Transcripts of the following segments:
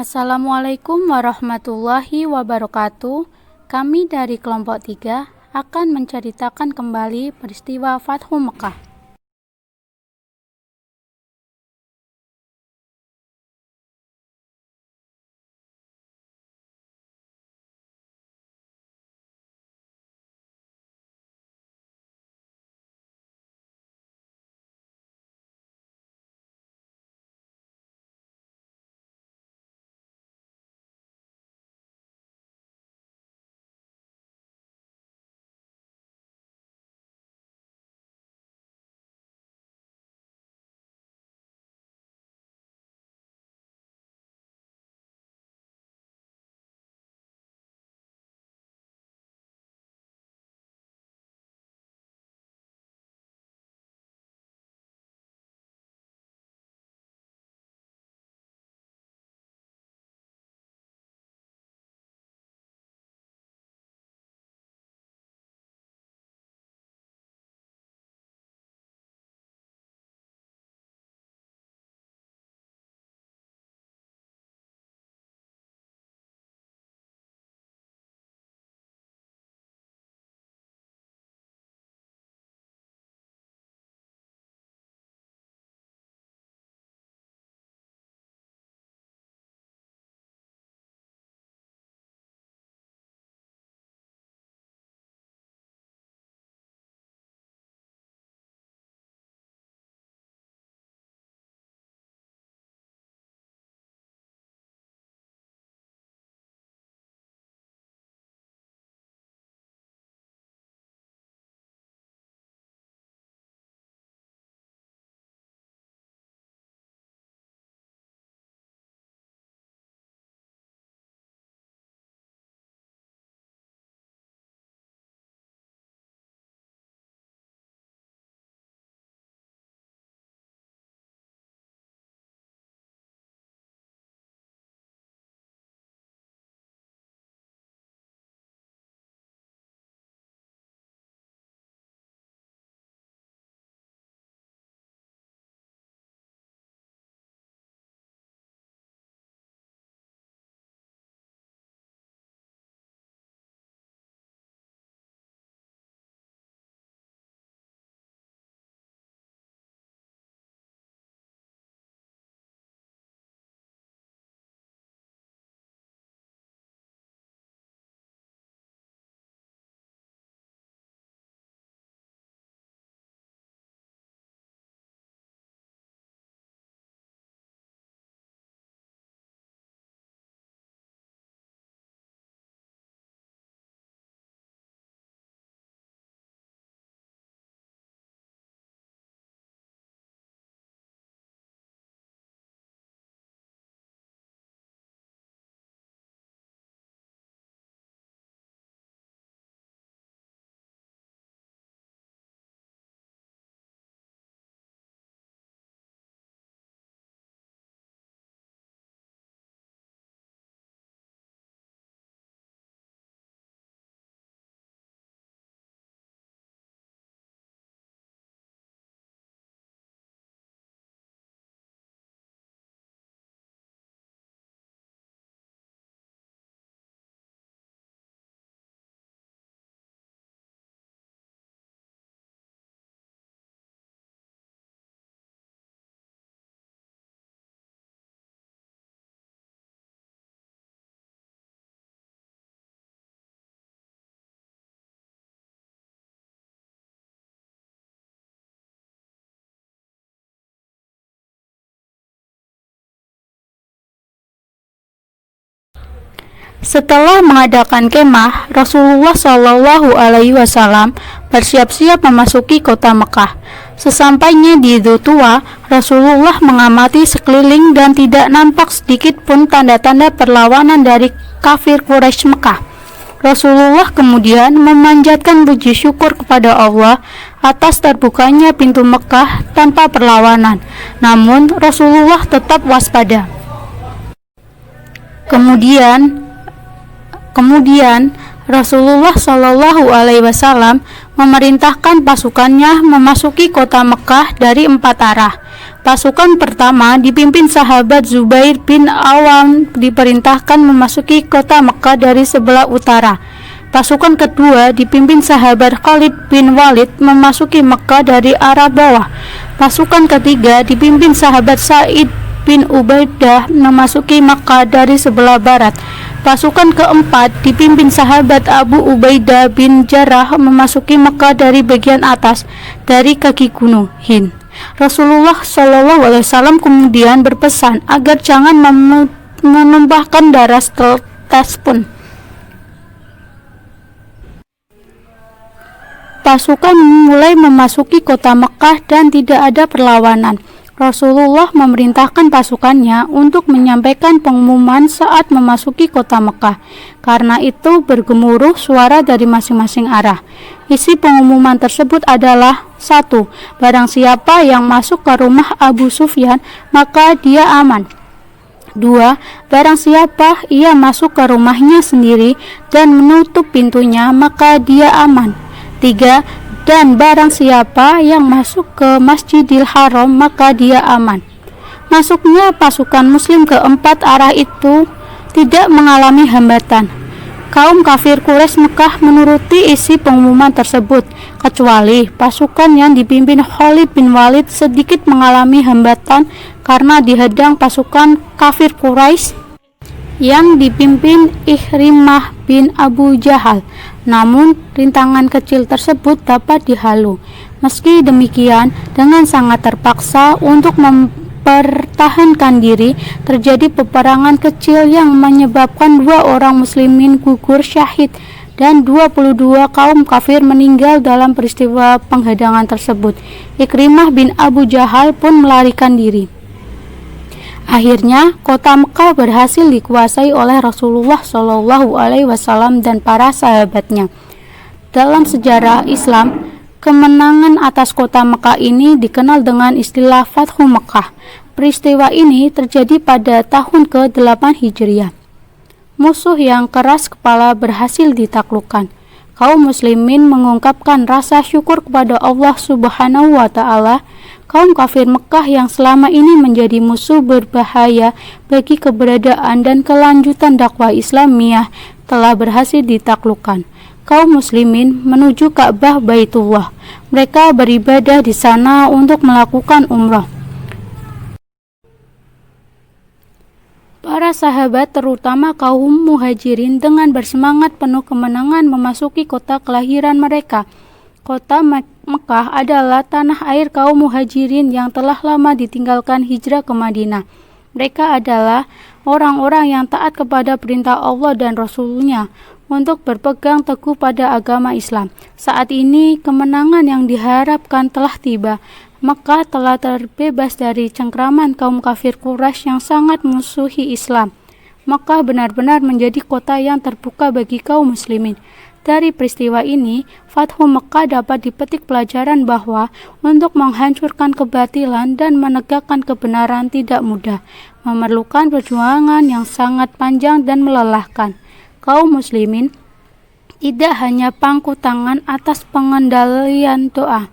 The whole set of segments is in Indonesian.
Assalamualaikum warahmatullahi wabarakatuh. Kami dari kelompok 3 akan menceritakan kembali peristiwa Fathu Mekah. Setelah mengadakan kemah, Rasulullah Shallallahu Alaihi Wasallam bersiap-siap memasuki kota Mekah. Sesampainya di Dzultuwa, Rasulullah mengamati sekeliling dan tidak nampak sedikit pun tanda-tanda perlawanan dari kafir Quraisy Mekah. Rasulullah kemudian memanjatkan puji syukur kepada Allah atas terbukanya pintu Mekah tanpa perlawanan. Namun Rasulullah tetap waspada. Kemudian Rasulullah Shallallahu Alaihi Wasallam memerintahkan pasukannya memasuki kota Mekah dari 4 arah. Pasukan pertama dipimpin sahabat Zubair bin Awam diperintahkan memasuki kota Mekah dari sebelah utara. Pasukan kedua dipimpin sahabat Khalid bin Walid memasuki Mekah dari arah bawah. Pasukan ketiga dipimpin sahabat Sa'id bin Ubaidah memasuki Mekah dari sebelah barat. Pasukan keempat dipimpin sahabat Abu Ubaidah bin Jarrah memasuki Mekah dari bagian atas dari kaki gunung Hind. Rasulullah Shallallahu Alaihi Wasallam kemudian berpesan agar jangan menumpahkan darah setetes pun. Pasukan mulai memasuki kota Mekah dan tidak ada perlawanan. Rasulullah memerintahkan pasukannya untuk menyampaikan pengumuman saat memasuki kota Mekah. Karena itu bergemuruh suara dari masing-masing arah. Isi pengumuman tersebut adalah: 1. Barang siapa yang masuk ke rumah Abu Sufyan, maka dia aman. 2. Barang siapa ia masuk ke rumahnya sendiri dan menutup pintunya, maka dia aman. 3. Dan barang siapa yang masuk ke Masjidil Haram, maka dia aman. Masuknya pasukan muslim ke 4 arah itu tidak mengalami hambatan. Kaum kafir Quraisy Mekah menuruti isi pengumuman tersebut, kecuali pasukan yang dipimpin Khalid bin Walid sedikit mengalami hambatan karena dihadang pasukan kafir Quraisy yang dipimpin Ikrimah bin Abu Jahal. Namun, rintangan kecil tersebut dapat dihalu. Meski demikian, dengan sangat terpaksa untuk mempertahankan diri, terjadi peperangan kecil yang menyebabkan 2 orang muslimin gugur syahid dan 22 kaum kafir meninggal dalam peristiwa penghadangan tersebut. Ikrimah bin Abu Jahal pun melarikan diri. Akhirnya, kota Mekah berhasil dikuasai oleh Rasulullah Shallallahu Alaihi Wasallam dan para sahabatnya. Dalam sejarah Islam, kemenangan atas kota Mekah ini dikenal dengan istilah Fathu Mekah. Peristiwa ini terjadi pada tahun ke-8 Hijriah. Musuh yang keras kepala berhasil ditaklukkan. Kaum muslimin mengungkapkan rasa syukur kepada Allah Subhanahu wa Ta'ala. Kaum kafir Mekah yang selama ini menjadi musuh berbahaya bagi keberadaan dan kelanjutan dakwah Islamiyah telah berhasil ditaklukkan. Kaum muslimin menuju Ka'bah Baitullah. Mereka beribadah di sana untuk melakukan umrah. Para sahabat, terutama kaum muhajirin, dengan bersemangat penuh kemenangan memasuki kota kelahiran mereka. Kota Mekah adalah tanah air kaum muhajirin yang telah lama ditinggalkan hijrah ke Madinah. Mereka adalah orang-orang yang taat kepada perintah Allah dan Rasul-Nya untuk berpegang teguh pada agama Islam. Saat ini kemenangan yang diharapkan telah tiba. Mekah telah terbebas dari cengkraman kaum kafir Quraisy yang sangat musuhi Islam. Mekah benar-benar menjadi kota yang terbuka bagi kaum muslimin. Dari peristiwa ini, Fathu Mekah dapat dipetik pelajaran bahwa untuk menghancurkan kebatilan dan menegakkan kebenaran tidak mudah, memerlukan perjuangan yang sangat panjang dan melelahkan. Kaum muslimin tidak hanya pangku tangan atas pengendalian doa.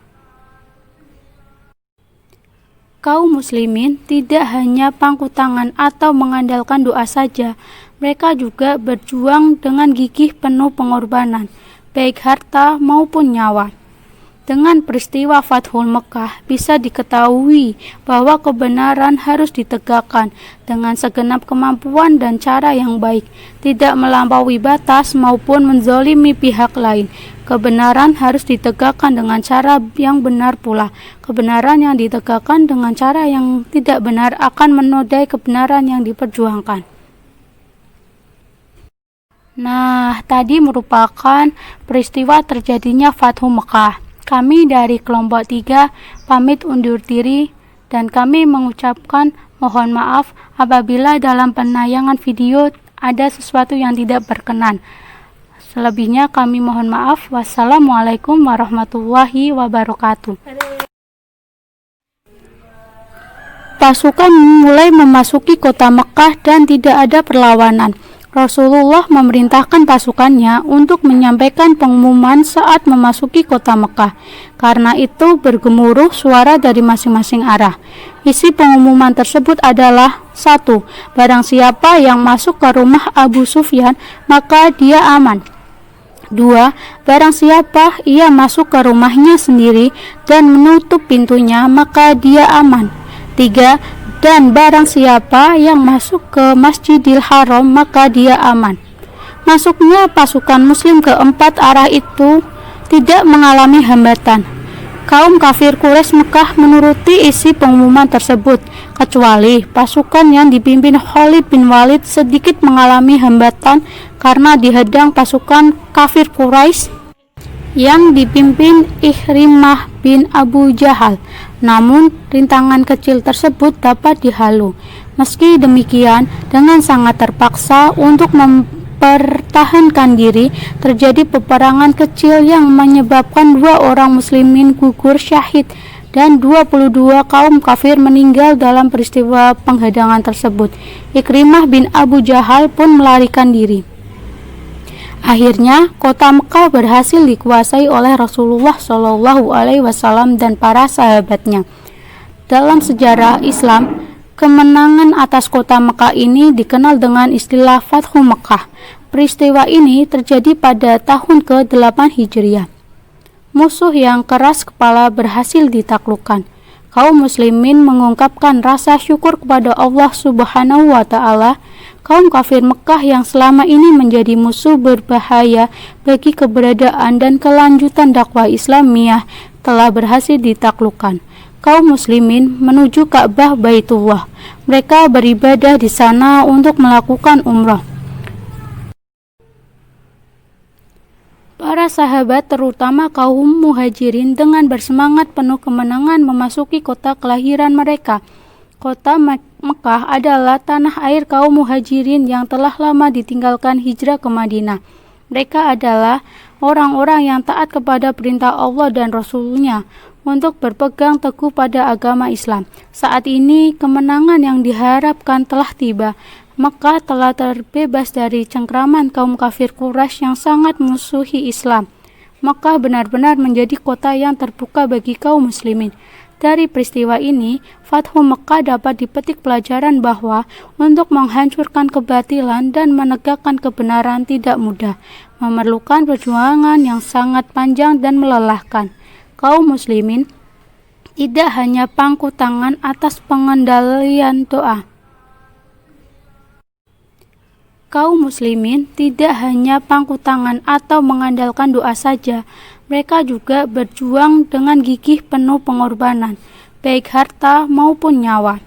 Kaum muslimin tidak hanya pangku tangan atau mengandalkan doa saja, mereka juga berjuang dengan gigih penuh pengorbanan, baik harta maupun nyawa. Dengan peristiwa Fathul Mekah bisa diketahui bahwa kebenaran harus ditegakkan dengan segenap kemampuan dan cara yang baik, tidak melampaui batas maupun menzalimi pihak lain. Kebenaran harus ditegakkan dengan cara yang benar pula. Kebenaran yang ditegakkan dengan cara yang tidak benar akan menodai kebenaran yang diperjuangkan. Nah, tadi merupakan peristiwa terjadinya Fathu Mekah. Kami dari kelompok 3 pamit undur diri dan kami mengucapkan mohon maaf apabila dalam penayangan video ada sesuatu yang tidak berkenan. Selebihnya kami mohon maaf. Wassalamualaikum warahmatullahi wabarakatuh. Pasukan mulai memasuki kota Mekah dan tidak ada perlawanan. Rasulullah memerintahkan pasukannya untuk menyampaikan pengumuman saat memasuki kota Mekah. Karena itu bergemuruh suara dari masing-masing arah. Isi pengumuman tersebut adalah: 1. Barang siapa yang masuk ke rumah Abu Sufyan, maka dia aman. 2. Barang siapa ia masuk ke rumahnya sendiri dan menutup pintunya, maka dia aman. 3. Dan barang siapa yang masuk ke Masjidil Haram, maka dia aman. Masuknya pasukan muslim ke empat arah itu tidak mengalami hambatan. Kaum kafir Quraisy Mekah menuruti isi pengumuman tersebut, kecuali pasukan yang dipimpin Khalid bin Walid sedikit mengalami hambatan karena dihadang pasukan kafir Quraisy yang dipimpin Ikrimah bin Abu Jahal. Namun, rintangan kecil tersebut dapat dihalu. Meski demikian, dengan sangat terpaksa untuk mempertahankan diri, terjadi peperangan kecil yang menyebabkan 2 orang muslimin gugur syahid dan 22 kaum kafir meninggal dalam peristiwa penghadangan tersebut. Ikrimah bin Abu Jahal pun melarikan diri. Akhirnya, kota Mekah berhasil dikuasai oleh Rasulullah SAW dan para sahabatnya. Dalam sejarah Islam, kemenangan atas kota Mekah ini dikenal dengan istilah Fathu Mekah. Peristiwa ini terjadi pada tahun ke-8 Hijriah. Musuh yang keras kepala berhasil ditaklukkan. Kaum muslimin mengungkapkan rasa syukur kepada Allah Subhanahu wa Ta'ala. Kaum kafir Mekah yang selama ini menjadi musuh berbahaya bagi keberadaan dan kelanjutan dakwah Islamiyah telah berhasil ditaklukkan. Kaum muslimin menuju Ka'bah Baitullah. Mereka beribadah di sana untuk melakukan umrah. Para sahabat, terutama kaum muhajirin, dengan bersemangat penuh kemenangan memasuki kota kelahiran mereka. Kota Mekah adalah tanah air kaum muhajirin yang telah lama ditinggalkan hijrah ke Madinah. Mereka adalah orang-orang yang taat kepada perintah Allah dan Rasul-Nya untuk berpegang teguh pada agama Islam. Saat ini kemenangan yang diharapkan telah tiba. Mekah telah terbebas dari cengkraman kaum kafir Quraisy yang sangat musuhi Islam. Mekah benar-benar menjadi kota yang terbuka bagi kaum muslimin. Dari peristiwa ini, Fathu Mekah dapat dipetik pelajaran bahwa untuk menghancurkan kebatilan dan menegakkan kebenaran tidak mudah, memerlukan perjuangan yang sangat panjang dan melelahkan. Kaum muslimin tidak hanya pangku tangan atas pengendalian doa. Kaum muslimin tidak hanya pangku tangan atau mengandalkan doa saja, mereka juga berjuang dengan gigih penuh pengorbanan, baik harta maupun nyawa.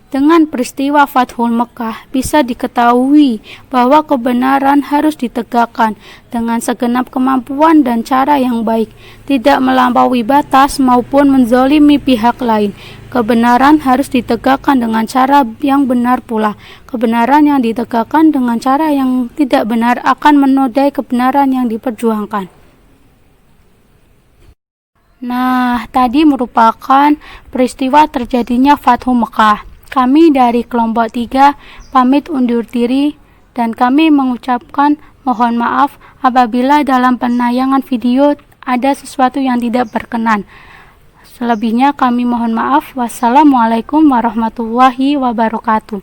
Dengan peristiwa Fathul Mekah bisa diketahui bahwa kebenaran harus ditegakkan dengan segenap kemampuan dan cara yang baik, tidak melampaui batas maupun menzalimi pihak lain. Kebenaran harus ditegakkan dengan cara yang benar pula. Kebenaran yang ditegakkan dengan cara yang tidak benar akan menodai kebenaran yang diperjuangkan. Nah, tadi merupakan peristiwa terjadinya Fathu Mekah. Kami dari kelompok 3 pamit undur diri dan kami mengucapkan mohon maaf apabila dalam penayangan video ada sesuatu yang tidak berkenan. Selebihnya kami mohon maaf. Wassalamualaikum warahmatullahi wabarakatuh.